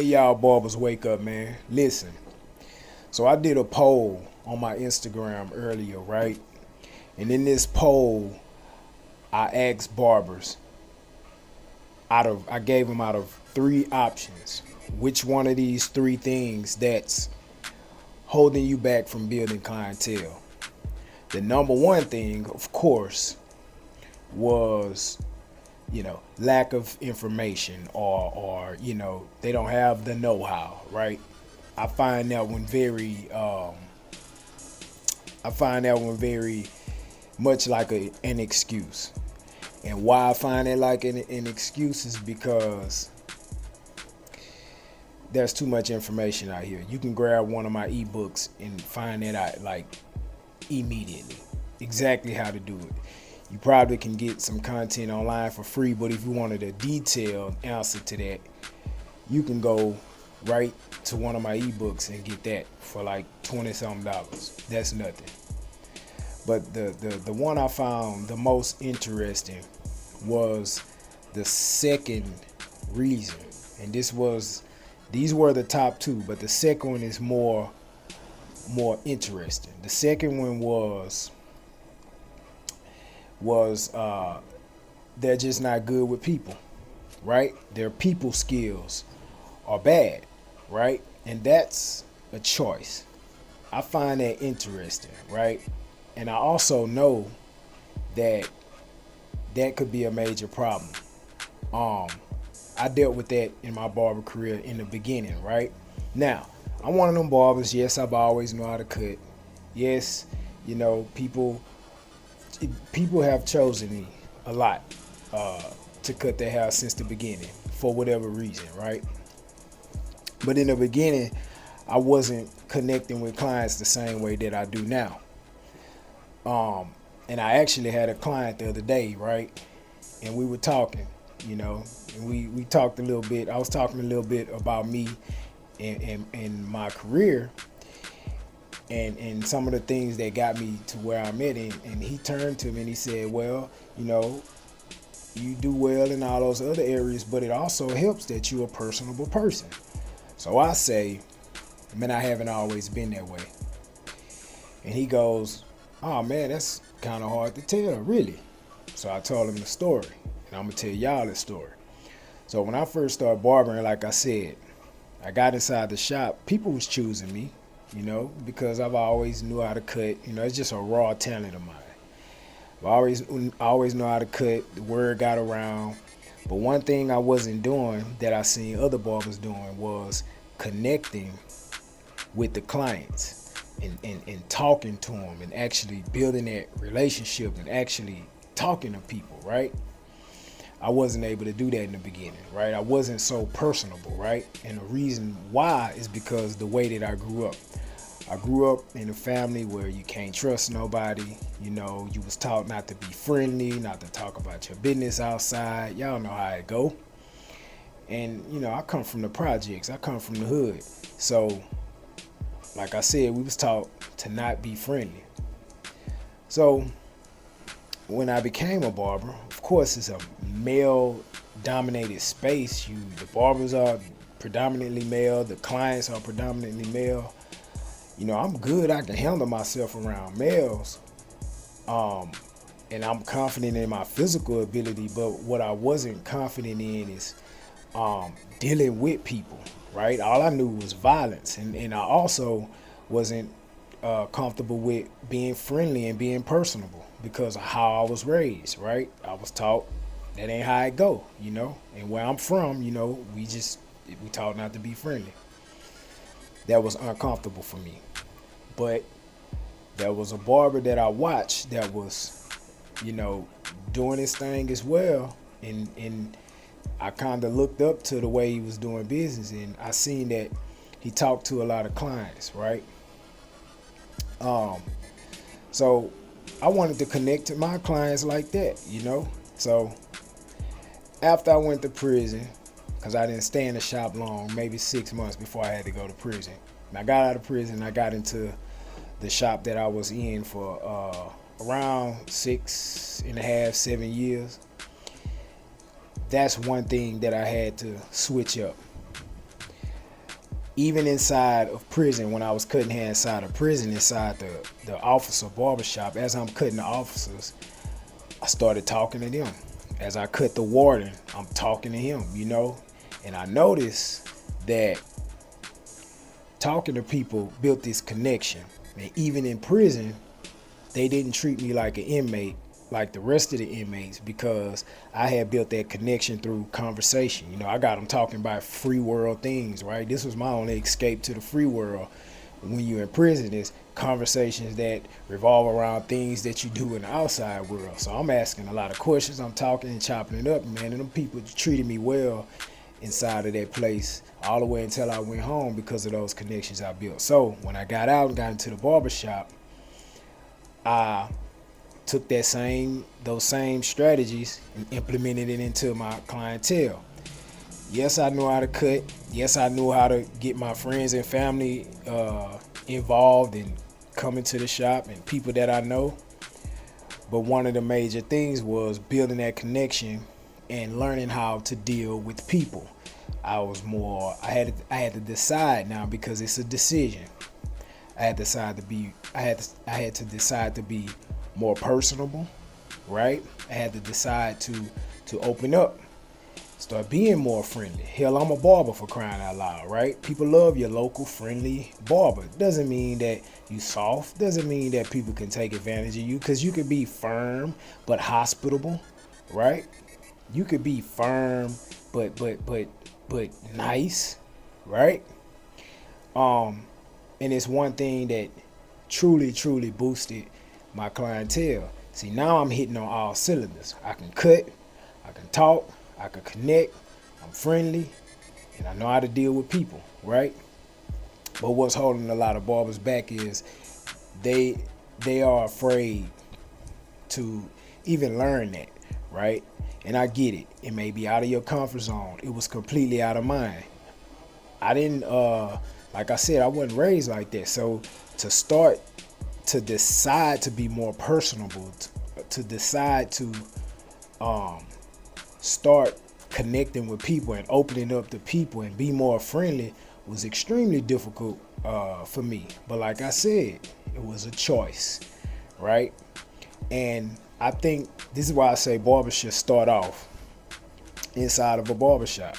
Hey y'all barbers, wake up, man. Listen. So I did a poll on my Instagram earlier, right? And in this poll, I asked barbers I gave them out of three options. Which one of these three things that's holding you back from building clientele? The number one thing, of course, was lack of information or they don't have the know-how, right? I find that one very much like an excuse. And why I find it like an excuse is because there's too much information out here. You can grab one of my ebooks and find it out like immediately exactly how to do it. You probably can get some content online for free, but if you wanted a detailed answer to that, you can go right to one of my ebooks and get that for like $20 something. That's nothing. But the one I found the most interesting was the second reason. And these were the top two, but the second one is more interesting. The second one was they're just not good with people, right? Their people skills are bad, right? And that's a choice. I find that interesting, right? And I also know that could be a major problem. I dealt with that in my barber career in the beginning, right? Now, I'm one of them barbers. Yes, I've always known how to cut. Yes, people have chosen me a lot to cut their hair since the beginning for whatever reason, right? But in the beginning, I wasn't connecting with clients the same way that I do now. And I actually had a client the other day, right? And we were talking, and we talked a little bit. I was talking a little bit about me and my career and some of the things that got me to where I'm at. And he turned to me and he said, well, you do well in all those other areas, but it also helps that you're a personable person. So I say, man, I haven't always been that way. And he goes, oh man, that's kind of hard to tell, really. So I told him the story, and I'm gonna tell y'all the story. So when I first started barbering, like I said, I got inside the shop. People was choosing me, because I've always knew how to cut. It's just a raw talent of mine. I always know how to cut. The word got around. But one thing I wasn't doing that I seen other barbers doing was connecting with the clients and talking to them and actually building that relationship and actually talking to people, right? I wasn't able to do that in the beginning, right? I wasn't so personable, right? And the reason why is because the way that I grew up. I grew up in a family where you can't trust nobody. You was taught not to be friendly, not to talk about your business outside. Y'all know how it go. And, I come from the projects. I come from the hood. So, like I said, we was taught to not be friendly. So, when I became a barber, of course, it's a male-dominated space. The barbers are predominantly male. The clients are predominantly male. I'm good. I can handle myself around males. And I'm confident in my physical ability. But what I wasn't confident in is dealing with people, right? All I knew was violence. And I also wasn't comfortable with being friendly and being personable because of how I was raised, right? I was taught that ain't how it go, And where I'm from, we taught not to be friendly. That was uncomfortable for me. But there was a barber that I watched that was, doing his thing as well. And I kind of looked up to the way he was doing business, and I seen that he talked to a lot of clients, right? So I wanted to connect to my clients like that, So after I went to prison, because I didn't stay in the shop long, maybe 6 months before I had to go to prison. And I got out of prison, I got into the shop that I was in for around 6.5, 7 years. That's one thing that I had to switch up. Even inside of prison, when I was cutting hair inside of prison, inside the officer barbershop, as I'm cutting the officers, I started talking to them. As I cut the warden, I'm talking to him, And I noticed that talking to people built this connection. And even in prison, they didn't treat me like an inmate like the rest of the inmates because I had built that connection through conversation. I got them talking about free world things, right? This was my only escape to the free world. When you're in prison, it's conversations that revolve around things that you do in the outside world. So I'm asking a lot of questions. I'm talking and chopping it up, man. And them people treated me well inside of that place all the way until I went home because of those connections I built. So when I got out and got into the barbershop, I took those same strategies and implemented it into my clientele. Yes, I knew how to cut. Yes, I knew how to get my friends and family involved in coming to the shop and people that I know. But one of the major things was building that connection and learning how to deal with people. I had to decide now because it's a decision. I had to decide to be more personable, right? I had to decide to open up, start being more friendly. Hell, I'm a barber, for crying out loud, right? People love your local friendly barber. Doesn't mean that you soft. Doesn't mean that people can take advantage of you, because you could be firm but hospitable, right? You could be firm but nice, right? And it's one thing that truly boosted my clientele. See, now I'm hitting on all cylinders. I can cut, I can talk, I can connect, I'm friendly, and I know how to deal with people, right? But what's holding a lot of barbers back is they are afraid to even learn that, right? And I get it. It may be out of your comfort zone. It was completely out of mine. I didn't, like I said, I wasn't raised like that. So to decide to be more personable, to decide to start connecting with people and opening up to people and be more friendly was extremely difficult for me. But like I said, it was a choice, right? And I think this is why I say barbers should start off inside of a barbershop,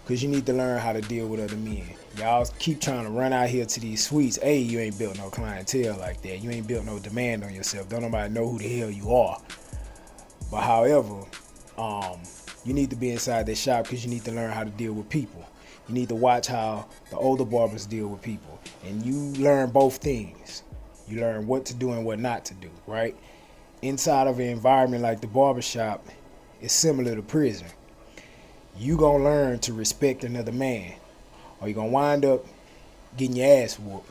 because you need to learn how to deal with other men. Y'all keep trying to run out here to these suites. Hey, you ain't built no clientele like that. You ain't built no demand on yourself. Don't nobody know who the hell you are. But however, you need to be inside that shop because you need to learn how to deal with people. You need to watch how the older barbers deal with people. And you learn both things. You learn what to do and what not to do, right? Inside of an environment like the barbershop, it's similar to prison. You gonna learn to respect another man, or you gonna wind up getting your ass whooped.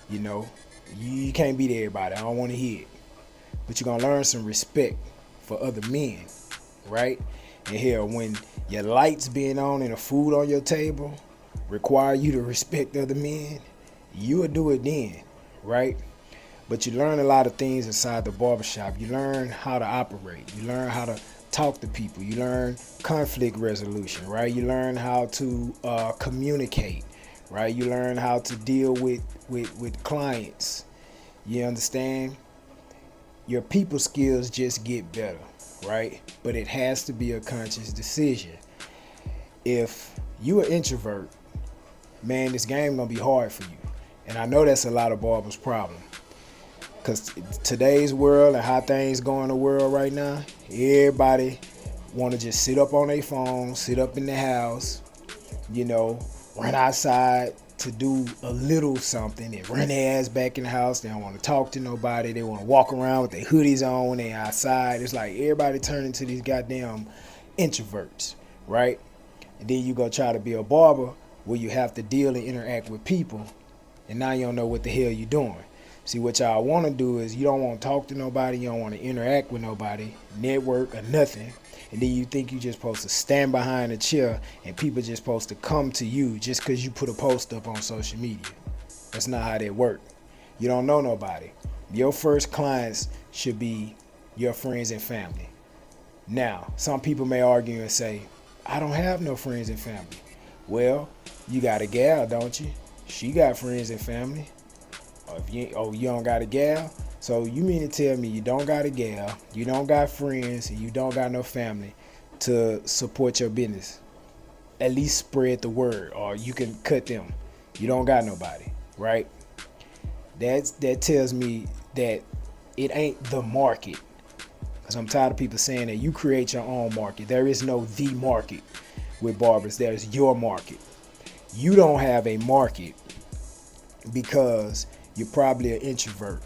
You can't beat everybody. I don't want to hear it. But you're gonna learn some respect for other men, right? And hell, when your lights being on and the food on your table require you to respect other men, you will do it then, right? But you learn a lot of things inside the barbershop. You learn how to operate. You learn how to talk to people. You learn conflict resolution, right? You learn how to communicate, right? You learn how to deal with clients. You understand? Your people skills just get better, right? But it has to be a conscious decision. If you an introvert, man, this game gonna be hard for you. And I know that's a lot of barbers' problem. Because today's world and how things go in the world right now, everybody want to just sit up on their phone, sit up in the house, run outside to do a little something and run their ass back in the house. They don't want to talk to nobody. They want to walk around with their hoodies on when they outside. It's like everybody turning to these goddamn introverts, right? And then you go try to be a barber where you have to deal and interact with people, and now you don't know what the hell you're doing. See, what y'all want to do is you don't want to talk to nobody, you don't want to interact with nobody, network or nothing, and then you think you're just supposed to stand behind a chair and people just supposed to come to you just because you put a post up on social media. That's not how that works. You don't know nobody. Your first clients should be your friends and family. Now, some people may argue and say, I don't have no friends and family. Well, You got a gal, don't you? She got friends and family. You don't got a gal? So you mean to tell me you don't got a gal, you don't got friends, and you don't got no family to support your business? At least spread the word, or you can cut them. You don't got nobody, right? That tells me that it ain't the market. Because I'm tired of people saying that you create your own market. There is no the market with barbers. There's your market. You don't have a market because you're probably an introvert.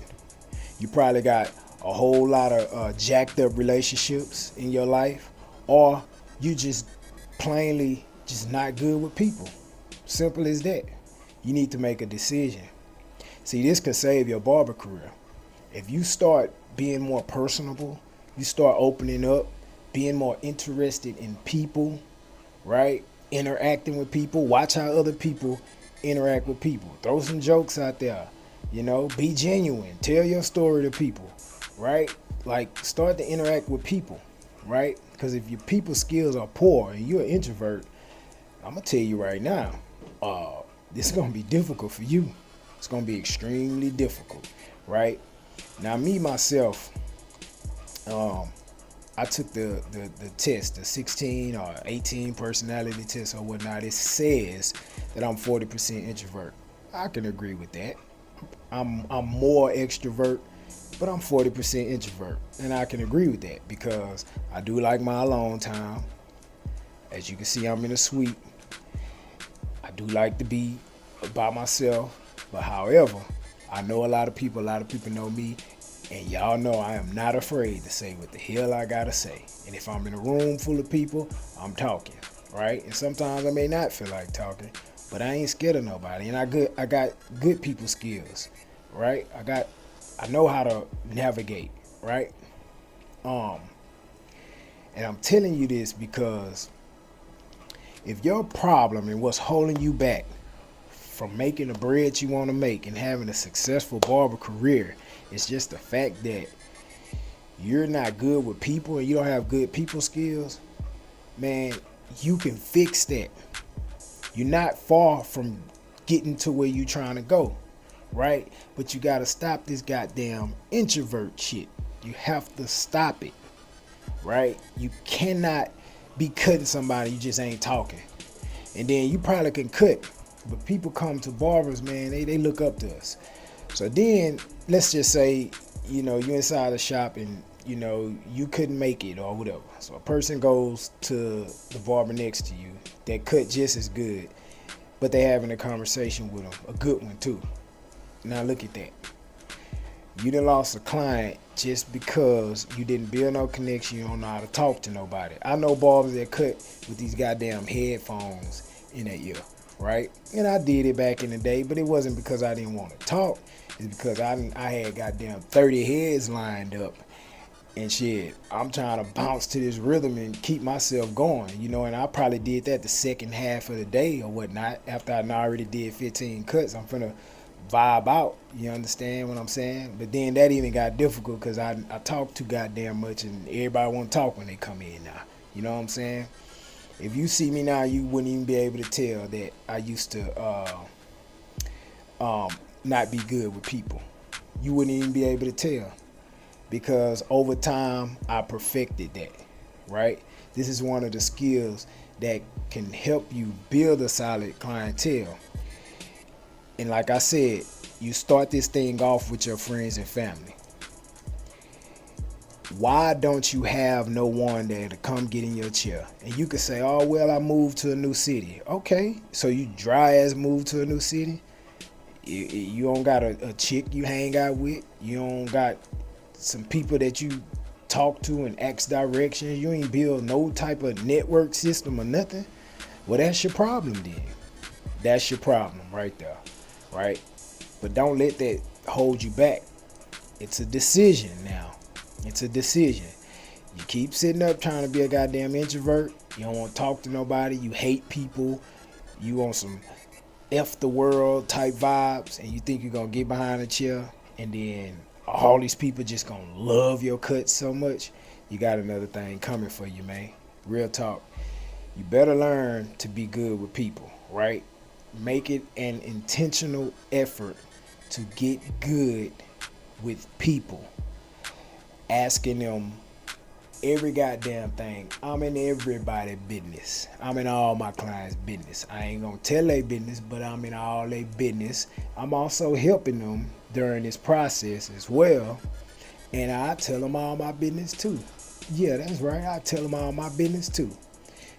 You probably got a whole lot of jacked up relationships in your life, or you just plainly just not good with people. Simple as that. You need to make a decision. See, this could save your barber career. If you start being more personable, you start opening up, being more interested in people, right? Interacting with people. Watch how other people interact with people. Throw some jokes out there. Be genuine. Tell your story to people, right? Like, start to interact with people, right? Because if your people skills are poor and you're an introvert, I'm going to tell you right now, this is going to be difficult for you. It's going to be extremely difficult, right? Now, me, myself, I took the test, the 16 or 18 personality test or whatnot. It says that I'm 40% introvert. I can agree with that. I'm more extrovert, but I'm 40% introvert. And I can agree with that because I do like my alone time. As you can see, I'm in a suite. I do like to be by myself. But however, I know a lot of people know me, and y'all know I am not afraid to say what the hell I gotta say. And if I'm in a room full of people, I'm talking, right? And sometimes I may not feel like talking, but I ain't scared of nobody. And I got good people skills, right? I know how to navigate, right? And I'm telling you this because if your problem and what's holding you back from making the bread you want to make and having a successful barber career is just the fact that you're not good with people and you don't have good people skills, man, you can fix that. You're not far from getting to where you're trying to go, right? But you got to stop this goddamn introvert shit. You have to stop it, right? You cannot be cutting somebody you just ain't talking. And then you probably can cut, but people come to barbers, man, they look up to us. So then, let's just say, you're inside the shop and, you couldn't make it or whatever. So a person goes to the barber next to you that cut just as good, but they having a conversation with them, a good one too. Now look at that. You done lost a client just because you didn't build no connection. You don't know how to talk to nobody. I know barbers that cut with these goddamn headphones in their ear, right? And I did it back in the day, but it wasn't because I didn't want to talk. It's because I had goddamn 30 heads lined up. And shit, I'm trying to bounce to this rhythm and keep myself going, and I probably did that the second half of the day or whatnot. After I already did 15 cuts, I'm finna vibe out. You understand what I'm saying? But then that even got difficult because I talk too goddamn much and everybody want to talk when they come in now. You know what I'm saying? If you see me now, you wouldn't even be able to tell that I used to not be good with people. You wouldn't even be able to tell because over time I perfected that, right? This is one of the skills that can help you build a solid clientele. And like I said, you start this thing off with your friends and family. Why don't you have no one there to come get in your chair? And you could say, oh, well, I moved to a new city. Okay, so you dry ass moved to a new city? You don't got a chick you hang out with? You don't got some people that you talk to and ask directions? You ain't build no type of network system or nothing? Well, that's your problem then. That's your problem right there, right? But don't let that hold you back. It's a decision now. It's a decision. You keep sitting up trying to be a goddamn introvert. You don't want to talk to nobody. You hate people. You want some F the world type vibes. And you think you're going to get behind a chair. And then all these people just going to love your cut so much. You got another thing coming for you, man. Real talk. You better learn to be good with people, right? make it an intentional effort to get good with people, asking them every goddamn thing. I'm in everybody's business. I'm in all my clients' business. I ain't gonna tell their business, but I'm in all their business. I'm also helping them during this process as well. And I tell them all my business too. Yeah, that's right. I tell them all my business too.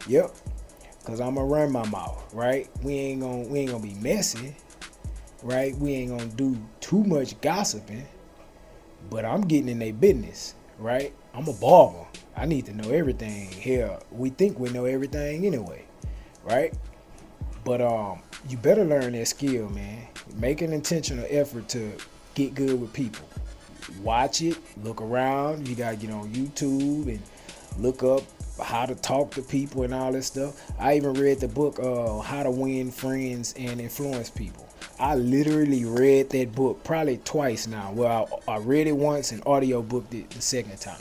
Yep. Cause I'm gonna run my mouth, right? We ain't gonna be messy, right? We ain't gonna do too much gossiping, but I'm getting in their business, right? I'm a barber. I need to know everything. Hell, we think we know everything anyway, right? But you better learn that skill, man. Make an intentional effort to get good with people. Watch it, look around. You gotta get on YouTube and look up how to talk to people and all this stuff. I even read the book How to Win Friends and Influence People. I literally read that book probably twice now. Well, I read it once and audio booked it the second time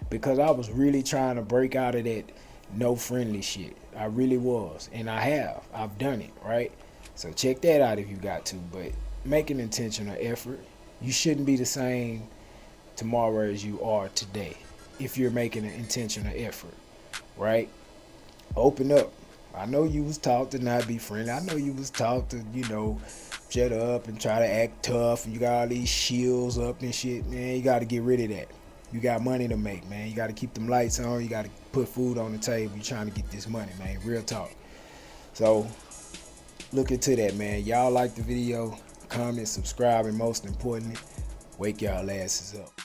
because I was really trying to break out of that no friendly shit. I really was, and I've done it, right? So check that out if you got to, but make an intentional effort. You shouldn't be the same tomorrow as you are today if you're making an intentional effort, right? Open up. I know you was taught to not be friendly. I know you was taught to, shut up and try to act tough, and you got all these shields up and shit. Man, you got to get rid of that. You got money to make, man. You got to keep them lights on. You got to put food on the table. You're trying to get this money, man. Real talk. So look into that, man. Y'all like the video, comment, subscribe, and most importantly, wake y'all asses up.